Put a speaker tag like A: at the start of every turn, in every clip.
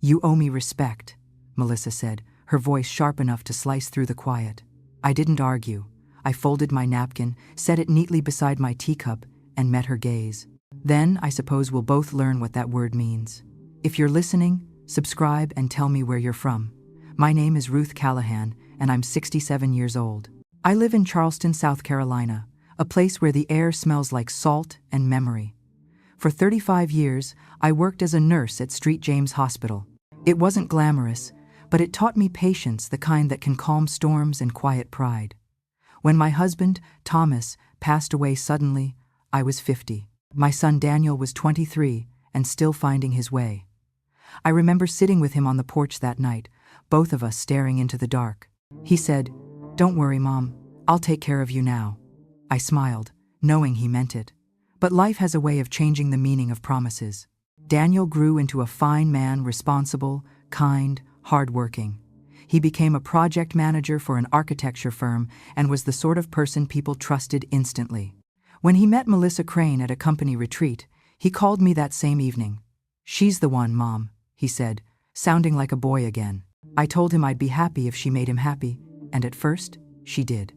A: "You owe me respect," Melissa said, her voice sharp enough to slice through the quiet. I didn't argue. I folded my napkin, set it neatly beside my teacup, and met her gaze. "Then, I suppose we'll both learn what that word means. If you're listening, subscribe and tell me where you're from. My name is Ruth Callahan, and I'm 67 years old. I live in Charleston, South Carolina, a place where the air smells like salt and memory. For 35 years, I worked as a nurse at St. James Hospital. It wasn't glamorous, but it taught me patience, the kind that can calm storms and quiet pride. When my husband, Thomas, passed away suddenly, I was 50. My son Daniel was 23 and still finding his way. I remember sitting with him on the porch that night, both of us staring into the dark. He said, "Don't worry, Mom, I'll take care of you now." I smiled, knowing he meant it. But life has a way of changing the meaning of promises. Daniel grew into a fine man, responsible, kind, hardworking. He became a project manager for an architecture firm and was the sort of person people trusted instantly. When he met Melissa Crane at a company retreat, he called me that same evening. "She's the one, Mom," he said, sounding like a boy again. I told him I'd be happy if she made him happy, and at first, she did.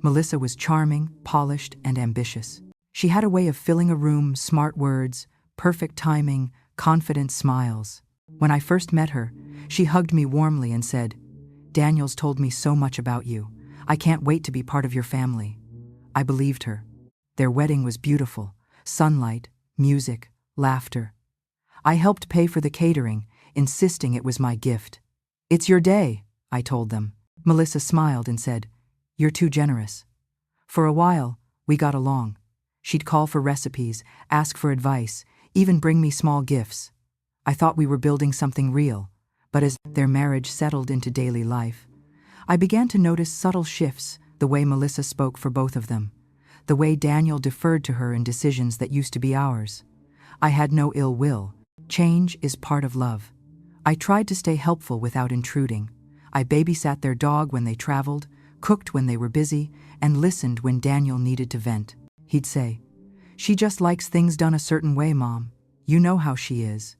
A: Melissa was charming, polished, and ambitious. She had a way of filling a room, smart words, perfect timing, confident smiles. When I first met her, she hugged me warmly and said, "Daniel's told me so much about you. I can't wait to be part of your family." I believed her. Their wedding was beautiful. Sunlight, music, laughter. I helped pay for the catering, insisting it was my gift. "It's your day," I told them. Melissa smiled and said, "You're too generous." For a while, we got along. She'd call for recipes, ask for advice, even bring me small gifts. I thought we were building something real, but as their marriage settled into daily life, I began to notice subtle shifts, the way Melissa spoke for both of them, the way Daniel deferred to her in decisions that used to be ours. I had no ill will. Change is part of love. I tried to stay helpful without intruding. I babysat their dog when they traveled, cooked when they were busy, and listened when Daniel needed to vent. He'd say, "She just likes things done a certain way, Mom. You know how she is."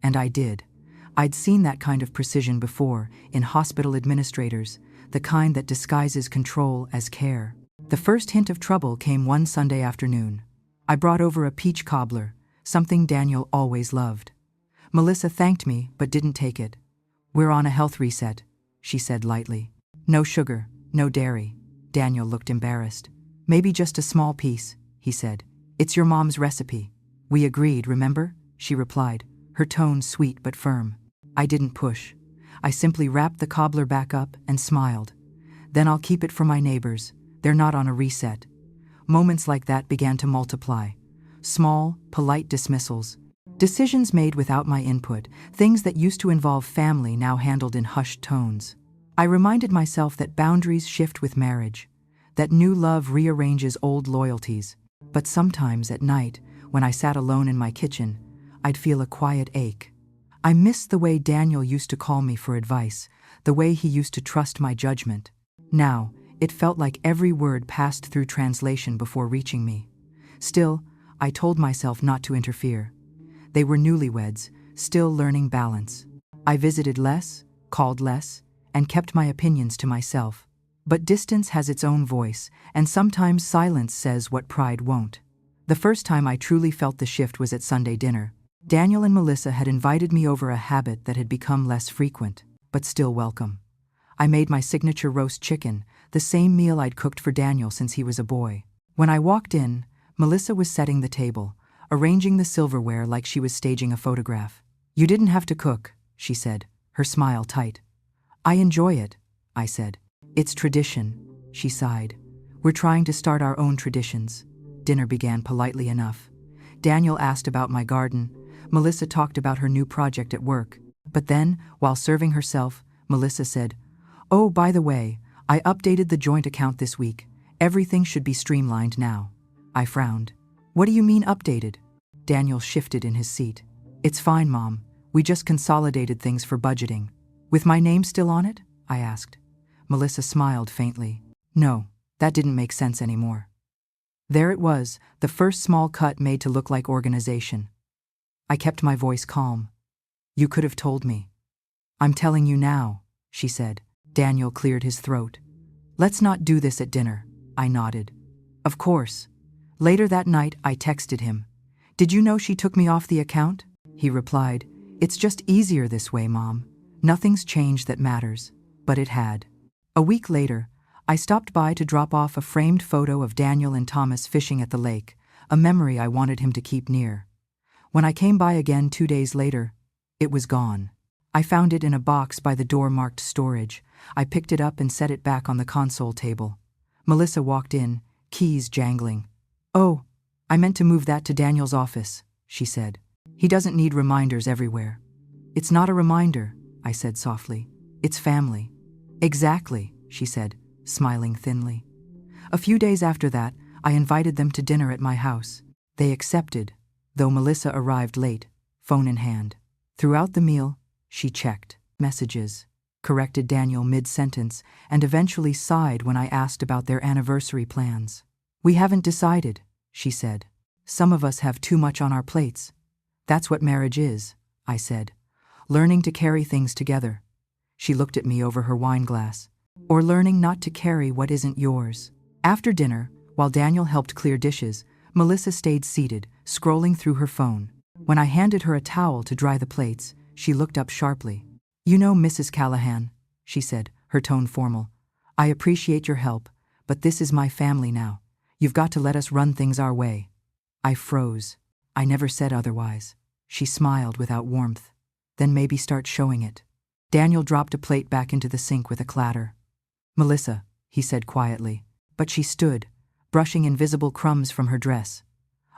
A: And I did. I'd seen that kind of precision before, in hospital administrators, the kind that disguises control as care. The first hint of trouble came one Sunday afternoon. I brought over a peach cobbler, something Daniel always loved. Melissa thanked me, but didn't take it. "We're on a health reset," she said lightly. "No sugar, no dairy." Daniel looked embarrassed. "Maybe just a small piece," he said. "It's your mom's recipe." "We agreed, remember?" she replied, her tone sweet but firm. I didn't push. I simply wrapped the cobbler back up and smiled. "Then I'll keep it for my neighbors. They're not on a reset." Moments like that began to multiply. Small, polite dismissals. Decisions made without my input, things that used to involve family now handled in hushed tones. I reminded myself that boundaries shift with marriage, that new love rearranges old loyalties. But sometimes at night, when I sat alone in my kitchen, I'd feel a quiet ache. I missed the way Daniel used to call me for advice, the way he used to trust my judgment. Now, it felt like every word passed through translation before reaching me. Still, I told myself not to interfere. They were newlyweds, still learning balance. I visited less, called less, and kept my opinions to myself. But distance has its own voice, and sometimes silence says what pride won't. The first time I truly felt the shift was at Sunday dinner. Daniel and Melissa had invited me over, a habit that had become less frequent, but still welcome. I made my signature roast chicken, the same meal I'd cooked for Daniel since he was a boy. When I walked in, Melissa was setting the table, arranging the silverware like she was staging a photograph. "You didn't have to cook," she said, her smile tight. "I enjoy it," I said. "It's tradition," she sighed. "We're trying to start our own traditions." Dinner began politely enough. Daniel asked about my garden. Melissa talked about her new project at work. But then, while serving herself, Melissa said, "Oh, by the way, I updated the joint account this week. Everything should be streamlined now." I frowned. "What do you mean updated?" Daniel shifted in his seat. "It's fine, Mom. We just consolidated things for budgeting." "With my name still on it?" I asked. Melissa smiled faintly. "No, that didn't make sense anymore." There it was, the first small cut made to look like organization. I kept my voice calm. You could have told me. I'm telling you now, she said. Daniel cleared his throat. Let's not do this at dinner, I nodded. Of course. Later that night, I texted him. Did you know she took me off the account? He replied, It's just easier this way, Mom. Nothing's changed that matters. But it had. A week later, I stopped by to drop off a framed photo of Daniel and Thomas fishing at the lake, a memory I wanted him to keep near. When I came by again 2 days later, it was gone. I found it in a box by the door marked storage. I picked it up and set it back on the console table. Melissa walked in, keys jangling. Oh, I meant to move that to Daniel's office, she said. He doesn't need reminders everywhere. It's not a reminder, I said softly. It's family. Exactly, she said, smiling thinly. A few days after that, I invited them to dinner at my house. They accepted, though Melissa arrived late, phone in hand. Throughout the meal, she checked messages, corrected Daniel mid-sentence, and eventually sighed when I asked about their anniversary plans. We haven't decided, she said. Some of us have too much on our plates. That's what marriage is, I said. Learning to carry things together. She looked at me over her wine glass. Or learning not to carry what isn't yours. After dinner, while Daniel helped clear dishes, Melissa stayed seated, scrolling through her phone. When I handed her a towel to dry the plates, she looked up sharply. You know, Mrs. Callahan, she said, her tone formal. I appreciate your help, but this is my family now. You've got to let us run things our way. I froze. I never said otherwise. She smiled without warmth. Then maybe start showing it. Daniel dropped a plate back into the sink with a clatter. Melissa, he said quietly, but she stood, brushing invisible crumbs from her dress.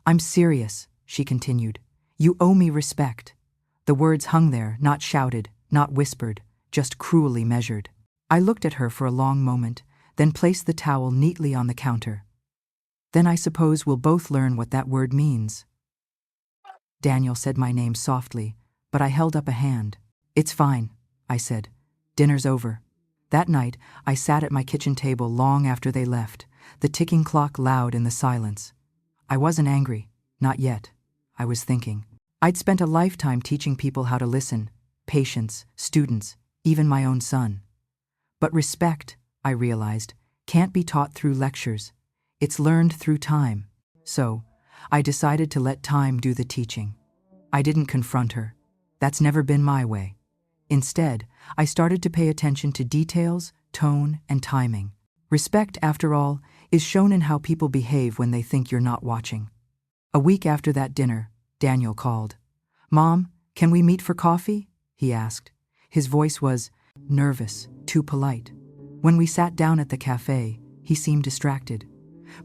A: I'm serious, she continued. You owe me respect. The words hung there, not shouted, not whispered, just cruelly measured. I looked at her for a long moment, then placed the towel neatly on the counter. Then I suppose we'll both learn what that word means. Daniel said my name softly, but I held up a hand. It's fine, I said. Dinner's over. That night, I sat at my kitchen table long after they left, the ticking clock loud in the silence. I wasn't angry, not yet. I was thinking. I'd spent a lifetime teaching people how to listen, patience, students, even my own son. But respect, I realized, can't be taught through lectures. It's learned through time. So, I decided to let time do the teaching. I didn't confront her. That's never been my way. Instead, I started to pay attention to details, tone, and timing. Respect, after all, is shown in how people behave when they think you're not watching. A week after that dinner, Daniel called. Mom, can we meet for coffee? He asked. His voice was nervous, too polite. When we sat down at the cafe, he seemed distracted.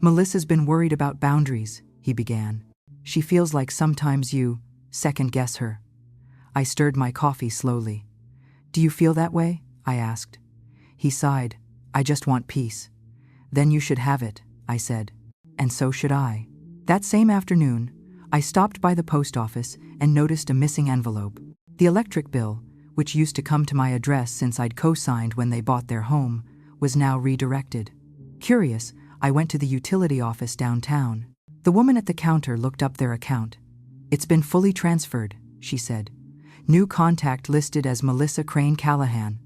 A: Melissa's been worried about boundaries, he began. She feels like sometimes you second-guess her. I stirred my coffee slowly. Do you feel that way? I asked. He sighed. I just want peace. Then you should have it, I said. And so should I. That same afternoon, I stopped by the post office and noticed a missing envelope. The electric bill, which used to come to my address since I'd co-signed when they bought their home, was now redirected. Curious, I went to the utility office downtown. The woman at the counter looked up their account. It's been fully transferred, she said. New contact listed as Melissa Crane Callahan.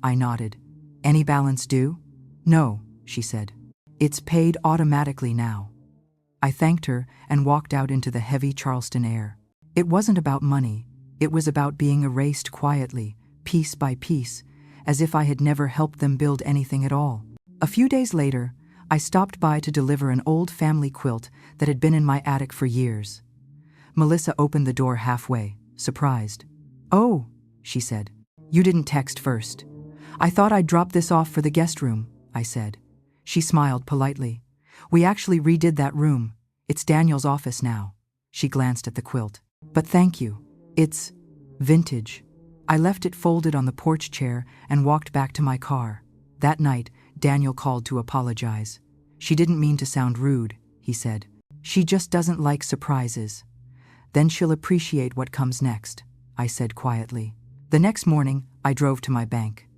A: I nodded. Any balance due? No, she said. It's paid automatically now. I thanked her and walked out into the heavy Charleston air. It wasn't about money. It was about being erased quietly, piece by piece, as if I had never helped them build anything at all. A few days later, I stopped by to deliver an old family quilt that had been in my attic for years. Melissa opened the door halfway, surprised. Oh, she said. You didn't text first. I thought I'd drop this off for the guest room, I said. She smiled politely. We actually redid that room. It's Daniel's office now. She glanced at the quilt. But thank you. It's vintage. I left it folded on the porch chair and walked back to my car. That night, Daniel called to apologize. She didn't mean to sound rude, he said. She just doesn't like surprises. Then she'll appreciate what comes next, I said quietly. The next morning, I drove to my bank.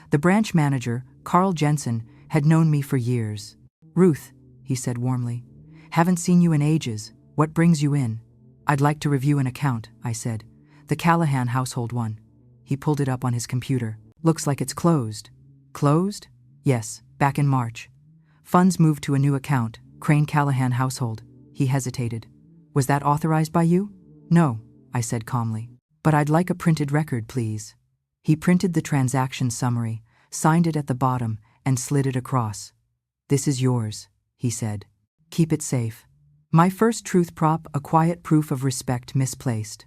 A: The branch manager, Carl Jensen, had known me for years. Ruth, he said warmly. Haven't seen you in ages. What brings you in? I'd like to review an account, I said. The Callahan household one. He pulled it up on his computer. Looks like it's closed. Closed? Yes, back in March. Funds moved to a new account, Crane Callahan household. He hesitated. Was that authorized by you? No, I said calmly. But I'd like a printed record, please. He printed the transaction summary, signed it at the bottom, and slid it across. This is yours, he said. Keep it safe. My first truth prop, a quiet proof of respect misplaced.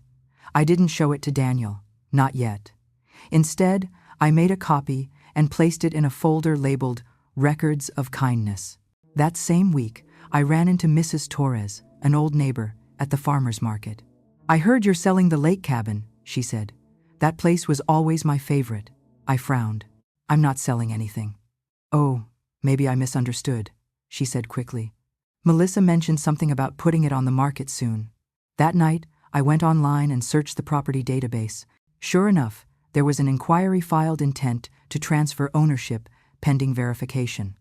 A: I didn't show it to Daniel, not yet. Instead, I made a copy and placed it in a folder labeled Records of Kindness. That same week, I ran into Mrs. Torres, an old neighbor, at the farmer's market. I heard you're selling the lake cabin, she said. That place was always my favorite. I frowned. I'm not selling anything. Oh, maybe I misunderstood, she said quickly. Melissa mentioned something about putting it on the market soon. That night, I went online and searched the property database. Sure enough, there was an inquiry filed intent to transfer ownership pending verification.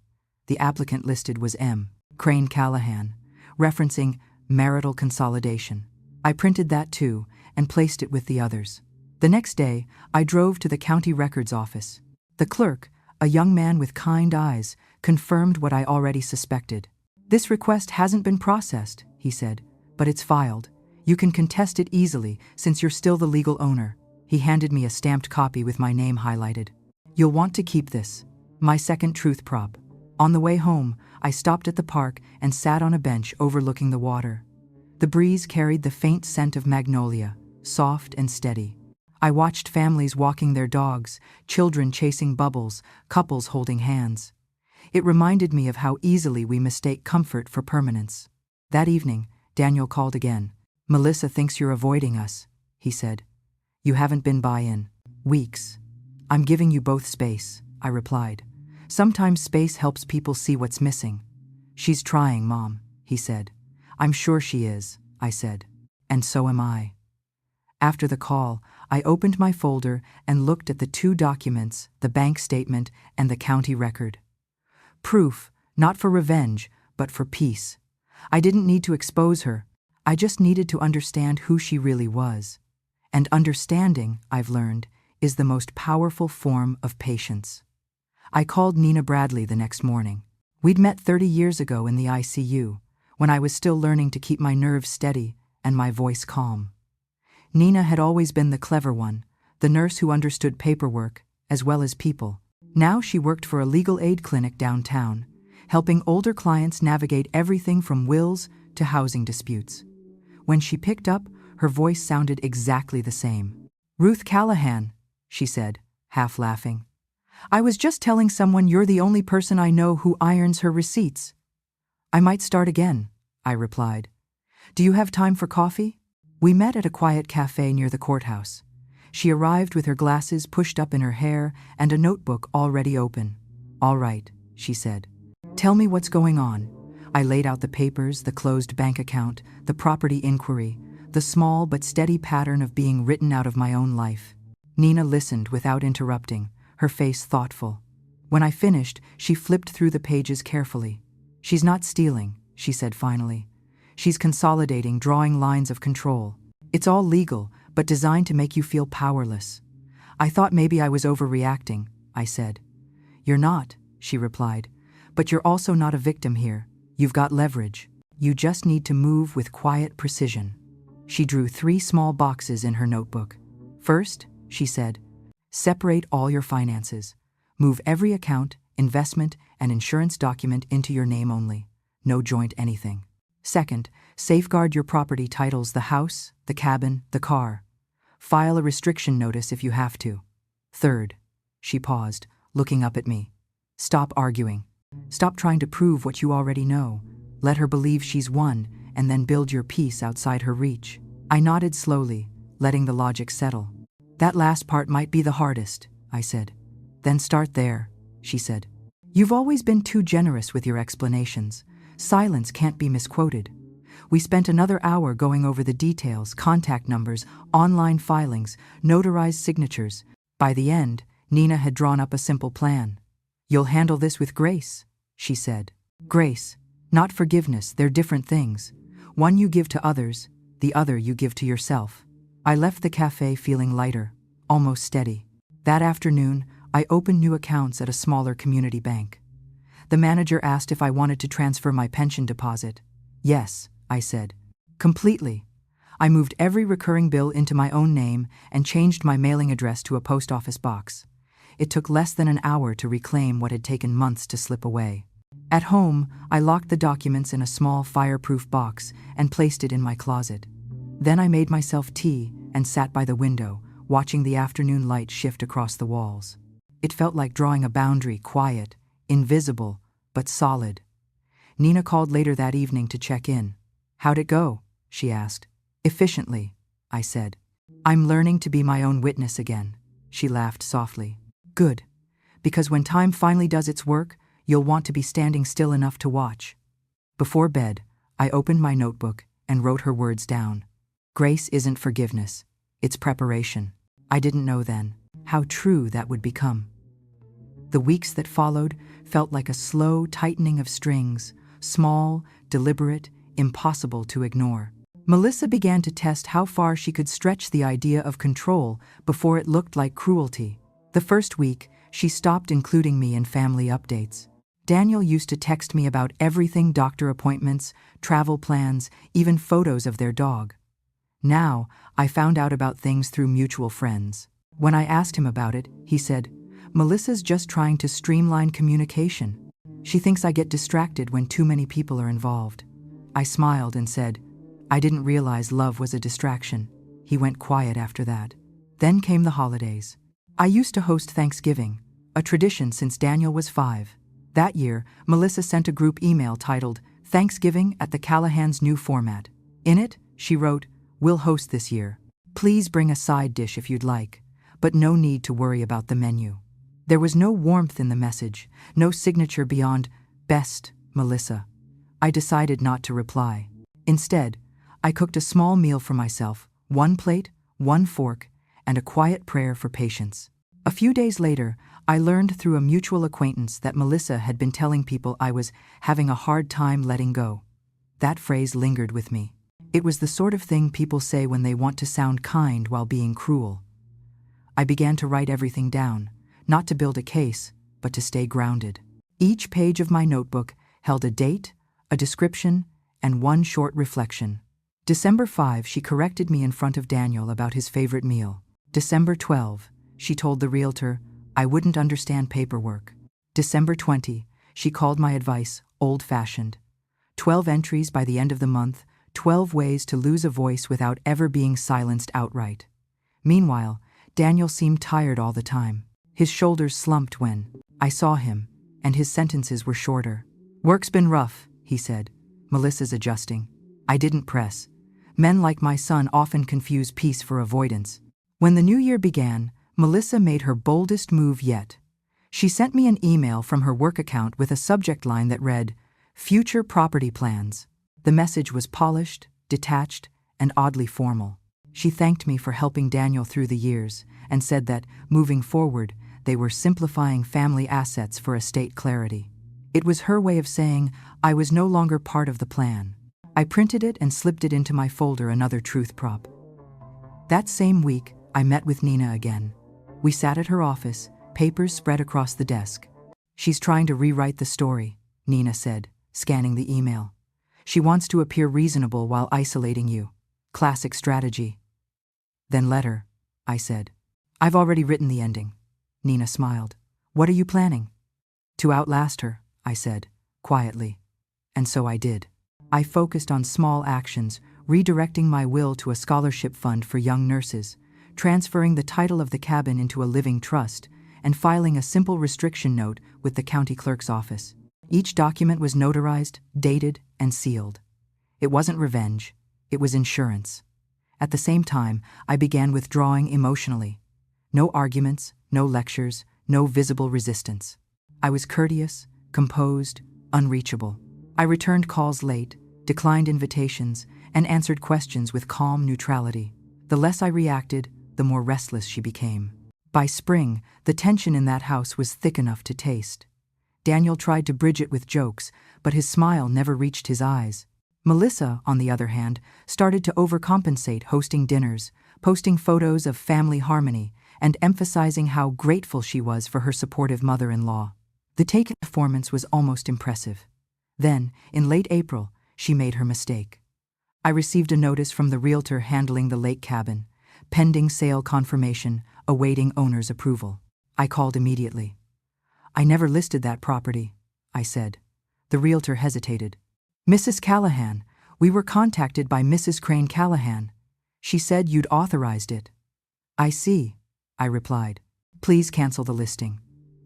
A: The applicant listed was M. Crane Callahan, referencing marital consolidation. I printed that too and placed it with the others. The next day, I drove to the county records office. The clerk, a young man with kind eyes, confirmed what I already suspected. This request hasn't been processed, he said, but it's filed. You can contest it easily since you're still the legal owner. He handed me a stamped copy with my name highlighted. You'll want to keep this. My second truth prop. On the way home, I stopped at the park and sat on a bench overlooking the water. The breeze carried the faint scent of magnolia, soft and steady. I watched families walking their dogs, children chasing bubbles, couples holding hands. It reminded me of how easily we mistake comfort for permanence. That evening, Daniel called again. Melissa thinks you're avoiding us, he said. You haven't been by in weeks. I'm giving you both space, I replied. Sometimes space helps people see what's missing. She's trying, Mom, he said. I'm sure she is, I said. And so am I. After the call, I opened my folder and looked at the two documents, the bank statement and the county record. Proof, not for revenge, but for peace. I didn't need to expose her. I just needed to understand who she really was. And understanding, I've learned, is the most powerful form of patience. I called Nina Bradley the next morning. We'd met 30 years ago in the ICU, when I was still learning to keep my nerves steady and my voice calm. Nina had always been the clever one, the nurse who understood paperwork as well as people. Now she worked for a legal aid clinic downtown, helping older clients navigate everything from wills to housing disputes. When she picked up, her voice sounded exactly the same. Ruth Callahan, she said, half laughing. I was just telling someone you're the only person I know who irons her receipts. I might start again, I replied. Do you have time for coffee? We met at a quiet cafe near the courthouse. She arrived with her glasses pushed up in her hair and a notebook already open. All right, she said. Tell me what's going on. I laid out the papers, the closed bank account, the property inquiry, the small but steady pattern of being written out of my own life. Nina listened without interrupting, her face thoughtful. When I finished, she flipped through the pages carefully. She's not stealing, she said finally. She's consolidating, drawing lines of control. It's all legal, but designed to make you feel powerless. I thought maybe I was overreacting, I said. You're not, she replied. But you're also not a victim here. You've got leverage. You just need to move with quiet precision. She drew 3 small boxes in her notebook. First, she said, separate all your finances. Move every account, investment, and insurance document into your name only. No joint anything. Second, safeguard your property titles, the house, the cabin, the car. File a restriction notice if you have to. Third, she paused, looking up at me. Stop arguing. Stop trying to prove what you already know. Let her believe she's won, and then build your peace outside her reach. I nodded slowly, letting the logic settle. That last part might be the hardest, I said. Then start there, she said. You've always been too generous with your explanations. Silence can't be misquoted. We spent another hour going over the details, contact numbers, online filings, notarized signatures. By the end, Nina had drawn up a simple plan. You'll handle this with grace, she said. Grace, not forgiveness, they're different things. One you give to others, the other you give to yourself. I left the cafe feeling lighter, almost steady. That afternoon, I opened new accounts at a smaller community bank. The manager asked if I wanted to transfer my pension deposit. Yes, I said. Completely. I moved every recurring bill into my own name and changed my mailing address to a post office box. It took less than an hour to reclaim what had taken months to slip away. At home, I locked the documents in a small fireproof box and placed it in my closet. Then I made myself tea and sat by the window, watching the afternoon light shift across the walls. It felt like drawing a boundary, quiet, invisible, but solid. Nina called later that evening to check in. "How'd it go?" she asked. "Efficiently," I said. "I'm learning to be my own witness again," she laughed softly. "Good. Because when time finally does its work, you'll want to be standing still enough to watch." Before bed, I opened my notebook and wrote her words down. Grace isn't forgiveness, it's preparation. I didn't know then how true that would become. The weeks that followed felt like a slow tightening of strings, small, deliberate, impossible to ignore. Melissa began to test how far she could stretch the idea of control before it looked like cruelty. The first week, she stopped including me in family updates. Daniel used to text me about everything: doctor appointments, travel plans, even photos of their dog. Now, I found out about things through mutual friends. When I asked him about it, he said, "Melissa's just trying to streamline communication. She thinks I get distracted when too many people are involved." I smiled and said, "I didn't realize love was a distraction." He went quiet after that. Then came the holidays. I used to host Thanksgiving, a tradition since Daniel was 5. That year, Melissa sent a group email titled "Thanksgiving at the Callahan's New Format." In it, she wrote, "We'll host this year. Please bring a side dish if you'd like, but no need to worry about the menu." There was no warmth in the message, no signature beyond "Best, Melissa." I decided not to reply. Instead, I cooked a small meal for myself, 1 plate, 1 fork, and a quiet prayer for patience. A few days later, I learned through a mutual acquaintance that Melissa had been telling people I was having a hard time letting go. That phrase lingered with me. It was the sort of thing people say when they want to sound kind while being cruel. I began to write everything down, not to build a case, but to stay grounded. Each page of my notebook held a date, a description, and one short reflection. December 5, she corrected me in front of Daniel about his favorite meal. December 12, she told the realtor I wouldn't understand paperwork. December 20, she called my advice old-fashioned. 12 entries by the end of the month, 12 ways to lose a voice without ever being silenced outright. Meanwhile, Daniel seemed tired all the time. His shoulders slumped when I saw him, and his sentences were shorter. "Work's been rough," he said. "Melissa's adjusting." I didn't press. Men like my son often confuse peace for avoidance. When the new year began, Melissa made her boldest move yet. She sent me an email from her work account with a subject line that read, "Future Property Plans." The message was polished, detached, and oddly formal. She thanked me for helping Daniel through the years and said that, moving forward, they were simplifying family assets for estate clarity. It was her way of saying I was no longer part of the plan. I printed it and slipped it into my folder, another truth prop. That same week, I met with Nina again. We sat at her office, papers spread across the desk. "She's trying to rewrite the story," Nina said, scanning the email. "She wants to appear reasonable while isolating you. Classic strategy." "Then let her," I said. "I've already written the ending." Nina smiled. "What are you planning?" "To outlast her," I said, quietly. And so I did. I focused on small actions, redirecting my will to a scholarship fund for young nurses, transferring the title of the cabin into a living trust, and filing a simple restriction note with the county clerk's office. Each document was notarized, dated, and sealed. It wasn't revenge, it was insurance. At the same time, I began withdrawing emotionally. No arguments, no lectures, no visible resistance. I was courteous, composed, unreachable. I returned calls late, declined invitations, and answered questions with calm neutrality. The less I reacted, the more restless she became. By spring, the tension in that house was thick enough to taste. Daniel tried to bridge it with jokes, but his smile never reached his eyes. Melissa, on the other hand, started to overcompensate, hosting dinners, posting photos of family harmony and emphasizing how grateful she was for her supportive mother-in-law. The take performance was almost impressive. Then, in late April, she made her mistake. I received a notice from the realtor handling the lake cabin, pending sale confirmation, awaiting owner's approval. I called immediately. "I never listed that property," I said. The realtor hesitated. "Mrs. Callahan, we were contacted by Mrs. Crane Callahan. She said you'd authorized it." "I see," I replied. "Please cancel the listing."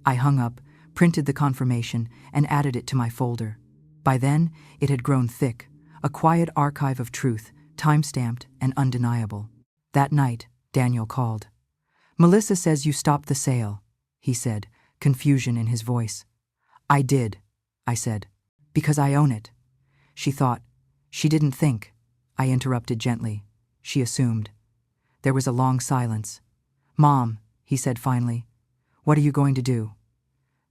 A: I hung up, printed the confirmation, and added it to my folder. By then, it had grown thick, a quiet archive of truth, time-stamped and undeniable. That night, Daniel called. "Melissa says you stopped the sale," he said, confusion in his voice. "I did," I said, "because I own it." She thought. She didn't think. I interrupted gently. She assumed. There was a long silence. "Mom," he said finally, "what are you going to do?"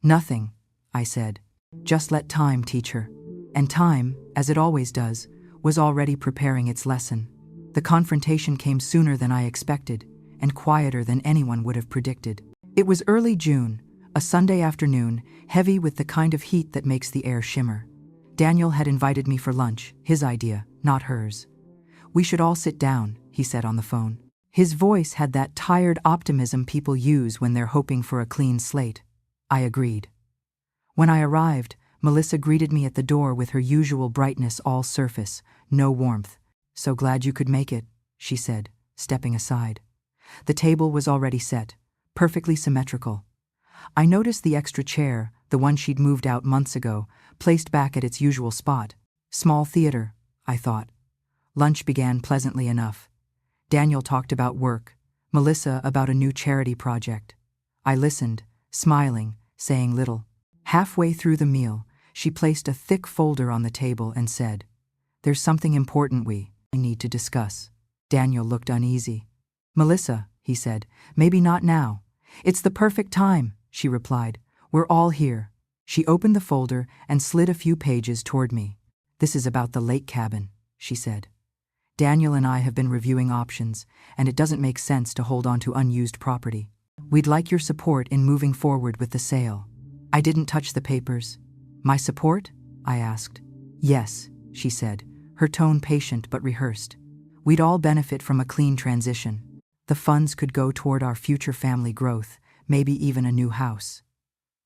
A: "Nothing," I said. "Just let time teach her." And time, as it always does, was already preparing its lesson. The confrontation came sooner than I expected, and quieter than anyone would have predicted. It was early June, a Sunday afternoon, heavy with the kind of heat that makes the air shimmer. Daniel had invited me for lunch, his idea, not hers. "We should all sit down," he said on the phone. His voice had that tired optimism people use when they're hoping for a clean slate. I agreed. When I arrived, Melissa greeted me at the door with her usual brightness all surface, no warmth. "So glad you could make it," she said, stepping aside. The table was already set, perfectly symmetrical. I noticed the extra chair, the one she'd moved out months ago, placed back at its usual spot. Small theater, I thought. Lunch began pleasantly enough. Daniel talked about work, Melissa about a new charity project. I listened, smiling, saying little. Halfway through the meal, she placed a thick folder on the table and said, "There's something important we need to discuss." Daniel looked uneasy. "Melissa," he said, "maybe not now." "It's the perfect time," she replied. "We're all here." She opened the folder and slid a few pages toward me. "This is about the lake cabin," she said. "Daniel and I have been reviewing options, and it doesn't make sense to hold on to unused property. We'd like your support in moving forward with the sale." I didn't touch the papers. "My support?" I asked. "Yes," she said, her tone patient but rehearsed. "We'd all benefit from a clean transition. The funds could go toward our future family growth, maybe even a new house."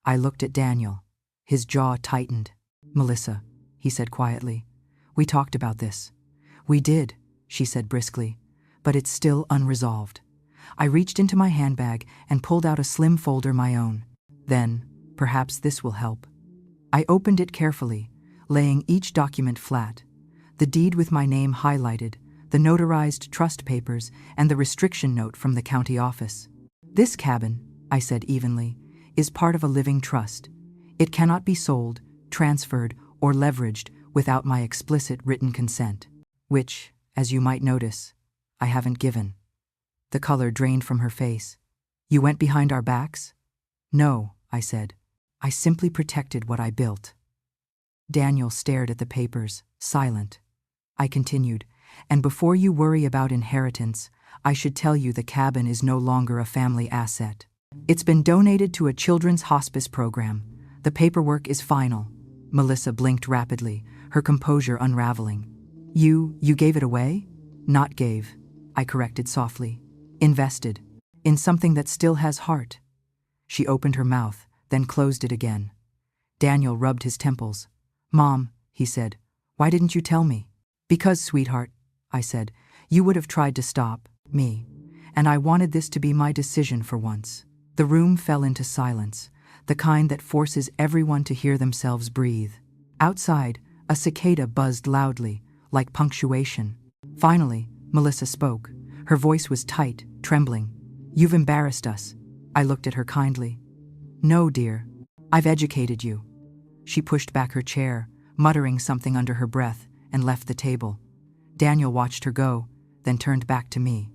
A: I looked at Daniel. His jaw tightened. "Melissa," he said quietly, "we talked about this." "We did," she said briskly, "but it's still unresolved." I reached into my handbag and pulled out a slim folder my own. Then, perhaps this will help. I opened it carefully, laying each document flat. The deed with my name highlighted, the notarized trust papers, and the restriction note from the county office. "This cabin," I said evenly, "is part of a living trust. It cannot be sold, transferred, or leveraged without my explicit written consent, which, as you might notice, I haven't given." The color drained from her face. "You went behind our backs?" "No," I said. "I simply protected what I built." Daniel stared at the papers, silent. I continued, "And before you worry about inheritance, I should tell you the cabin is no longer a family asset. It's been donated to a children's hospice program. The paperwork is final." Melissa blinked rapidly, her composure unraveling. You gave it away?" "Not gave," I corrected softly. "Invested. In something that still has heart." She opened her mouth, then closed it again. Daniel rubbed his temples. "Mom," he said, "why didn't you tell me?" "Because, sweetheart," I said, "you would have tried to stop me. And I wanted this to be my decision for once." The room fell into silence, the kind that forces everyone to hear themselves breathe. Outside, a cicada buzzed loudly, like punctuation. Finally, Melissa spoke. Her voice was tight, trembling. "You've embarrassed us." I looked at her kindly. "No, dear. I've educated you." She pushed back her chair, muttering something under her breath, and left the table. Daniel watched her go, then turned back to me.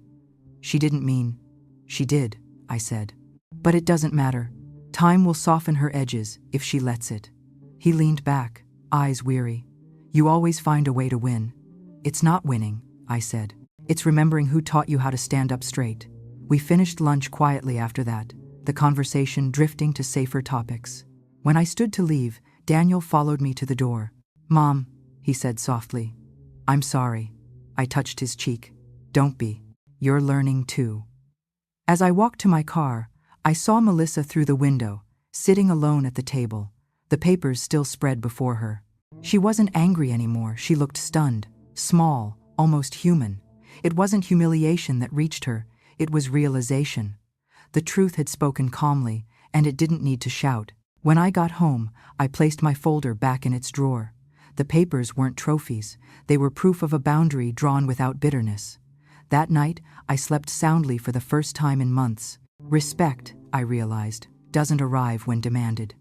A: "She didn't mean—" "She did," I said. "But it doesn't matter. Time will soften her edges if she lets it." He leaned back, eyes weary. "You always find a way to win." "It's not winning," I said. It's remembering who taught you how to stand up straight. We finished lunch quietly after that, the conversation drifting to safer topics. When I stood to leave, Daniel followed me to the door. "Mom," he said softly. "I'm sorry." I touched his cheek. "Don't be. You're learning too." As I walked to my car, I saw Melissa through the window, sitting alone at the table, the papers still spread before her. She wasn't angry anymore. She looked stunned, small, almost human. It wasn't humiliation that reached her, it was realization. The truth had spoken calmly, and it didn't need to shout. When I got home, I placed my folder back in its drawer. The papers weren't trophies, they were proof of a boundary drawn without bitterness. That night, I slept soundly for the first time in months. Respect, I realized, doesn't arrive when demanded.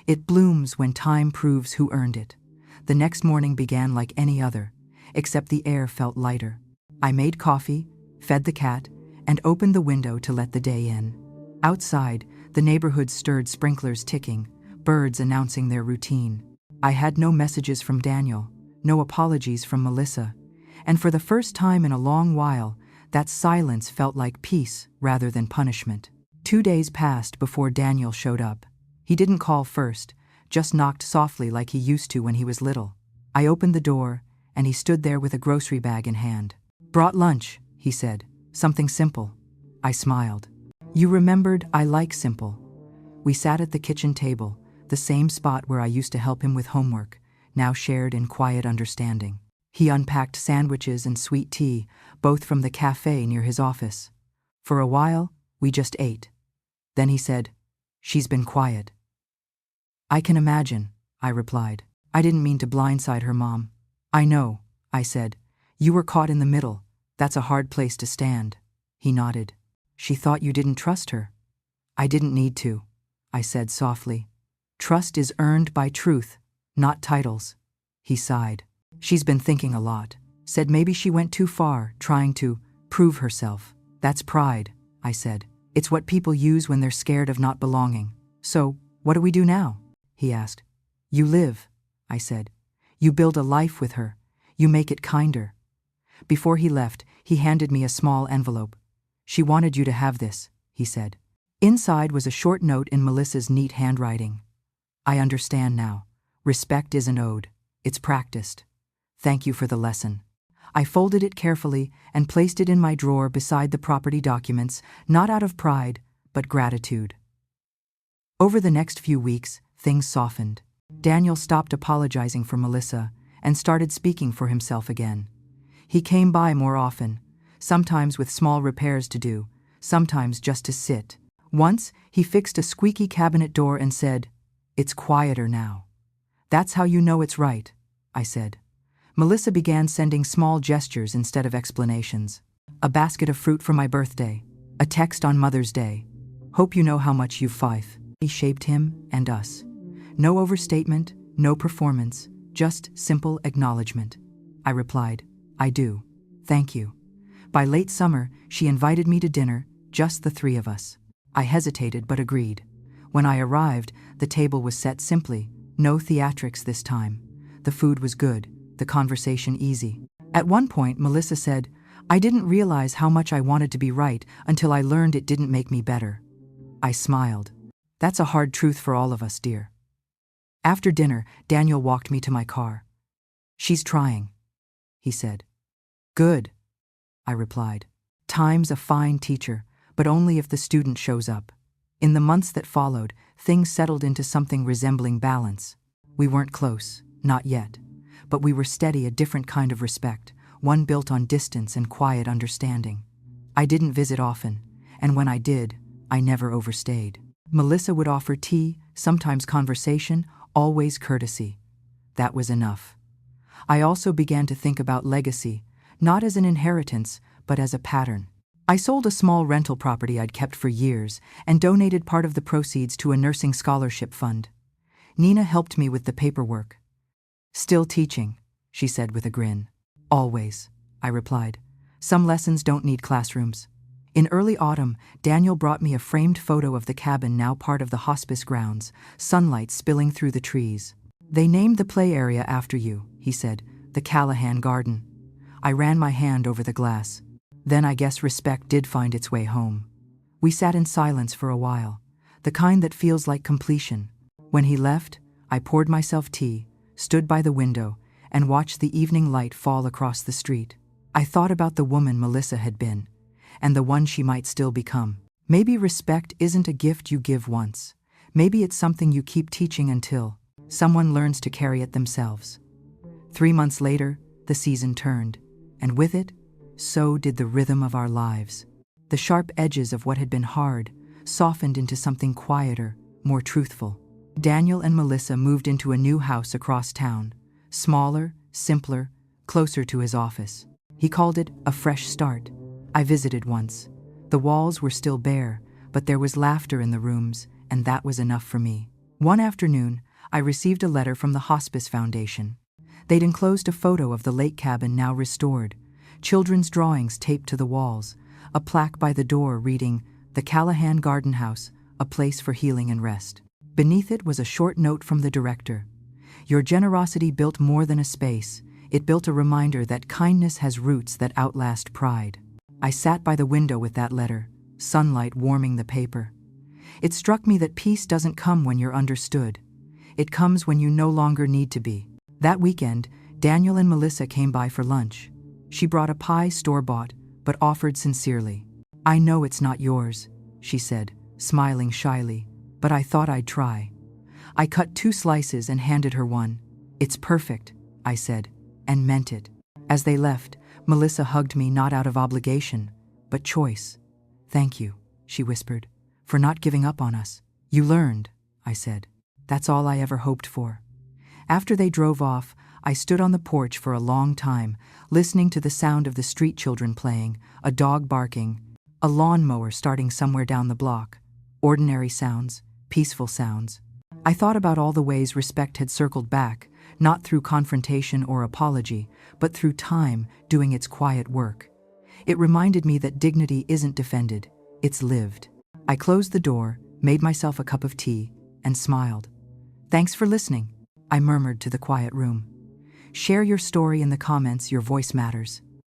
A: It blooms when time proves who earned it. The next morning began like any other, except the air felt lighter. I made coffee, fed the cat, and opened the window to let the day in. Outside, the neighborhood stirred, sprinklers ticking, birds announcing their routine. I had no messages from Daniel, no apologies from Melissa, and for the first time in a long while, that silence felt like peace rather than punishment. 2 days passed before Daniel showed up. He didn't call first, just knocked softly like he used to when he was little. I opened the door, and he stood there with a grocery bag in hand. "Brought lunch," he said. "Something simple." I smiled. "You remembered I like simple." We sat at the kitchen table, the same spot where I used to help him with homework, now shared in quiet understanding. He unpacked sandwiches and sweet tea, both from the cafe near his office. For a while, we just ate. Then he said, "She's been quiet." "I can imagine," I replied. "I didn't mean to blindside her, Mom." "I know," I said. "You were caught in the middle. That's a hard place to stand." He nodded. "She thought you didn't trust her." "I didn't need to," I said softly. "Trust is earned by truth, not titles." He sighed. "She's been thinking a lot. Said maybe she went too far, trying to prove herself." "That's pride," I said. "It's what people use when they're scared of not belonging." "So, what do we do now?" he asked. "You live," I said. "You build a life with her. You make it kinder." Before he left, he handed me a small envelope. "She wanted you to have this," he said. Inside was a short note in Melissa's neat handwriting. "I understand now. Respect isn't owed. It's practiced. Thank you for the lesson." I folded it carefully and placed it in my drawer beside the property documents, not out of pride, but gratitude. Over the next few weeks, things softened. Daniel stopped apologizing for Melissa and started speaking for himself again. He came by more often, sometimes with small repairs to do, sometimes just to sit. Once, he fixed a squeaky cabinet door and said, "It's quieter now." "That's how you know it's right," I said. Melissa began sending small gestures instead of explanations. A basket of fruit for my birthday, a text on Mother's Day. "Hope you know how much you've five." He shaped him and us. No overstatement, no performance, just simple acknowledgement. I replied, "I do. Thank you." By late summer, she invited me to dinner, just the three of us. I hesitated but agreed. When I arrived, the table was set simply, no theatrics this time. The food was good, the conversation easy. At one point, Melissa said, "I didn't realize how much I wanted to be right until I learned it didn't make me better." I smiled. "That's a hard truth for all of us, dear." After dinner, Daniel walked me to my car. "She's trying," he said. "Good," I replied. Time's a fine teacher, but only if the student shows up. In the months that followed, things settled into something resembling balance. We weren't close, not yet, but we were steady, a different kind of respect, one built on distance and quiet understanding. I didn't visit often, and when I did, I never overstayed. Melissa would offer tea, sometimes conversation, always courtesy. That was enough. I also began to think about legacy, not as an inheritance, but as a pattern. I sold a small rental property I'd kept for years and donated part of the proceeds to a nursing scholarship fund. Nina helped me with the paperwork. "Still teaching," she said with a grin. "Always," I replied. "Some lessons don't need classrooms." In early autumn, Daniel brought me a framed photo of the cabin, now part of the hospice grounds, sunlight spilling through the trees. "They named the play area after you," he said, "the Callahan Garden." I ran my hand over the glass. Then I guess respect did find its way home. We sat in silence for a while, the kind that feels like completion. When he left, I poured myself tea, stood by the window, and watched the evening light fall across the street. I thought about the woman Melissa had been, and the one she might still become. Maybe respect isn't a gift you give once. Maybe it's something you keep teaching until someone learns to carry it themselves. 3 months later, the season turned, and with it, so did the rhythm of our lives. The sharp edges of what had been hard softened into something quieter, more truthful. Daniel and Melissa moved into a new house across town, smaller, simpler, closer to his office. He called it a fresh start. I visited once. The walls were still bare, but there was laughter in the rooms, and that was enough for me. One afternoon, I received a letter from the Hospice Foundation. They'd enclosed a photo of the lake cabin now restored, children's drawings taped to the walls, a plaque by the door reading, "The Callahan Garden House, a place for healing and rest." Beneath it was a short note from the director. "Your generosity built more than a space. It built a reminder that kindness has roots that outlast pride." I sat by the window with that letter, sunlight warming the paper. It struck me that peace doesn't come when you're understood. It comes when you no longer need to be. That weekend, Daniel and Melissa came by for lunch. She brought a pie store-bought, but offered sincerely. "I know it's not yours," she said, smiling shyly, "but I thought I'd try." I cut 2 slices and handed her one. "It's perfect," I said, and meant it. As they left, Melissa hugged me not out of obligation, but choice. "Thank you," she whispered, "for not giving up on us." "You learned," I said. "That's all I ever hoped for." After they drove off, I stood on the porch for a long time, listening to the sound of the street children playing, a dog barking, a lawnmower starting somewhere down the block. Ordinary sounds, peaceful sounds. I thought about all the ways respect had circled back, not through confrontation or apology, but through time doing its quiet work. It reminded me that dignity isn't defended, it's lived. I closed the door, made myself a cup of tea, and smiled. "Thanks for listening," I murmured to the quiet room. Share your story in the comments, your voice matters.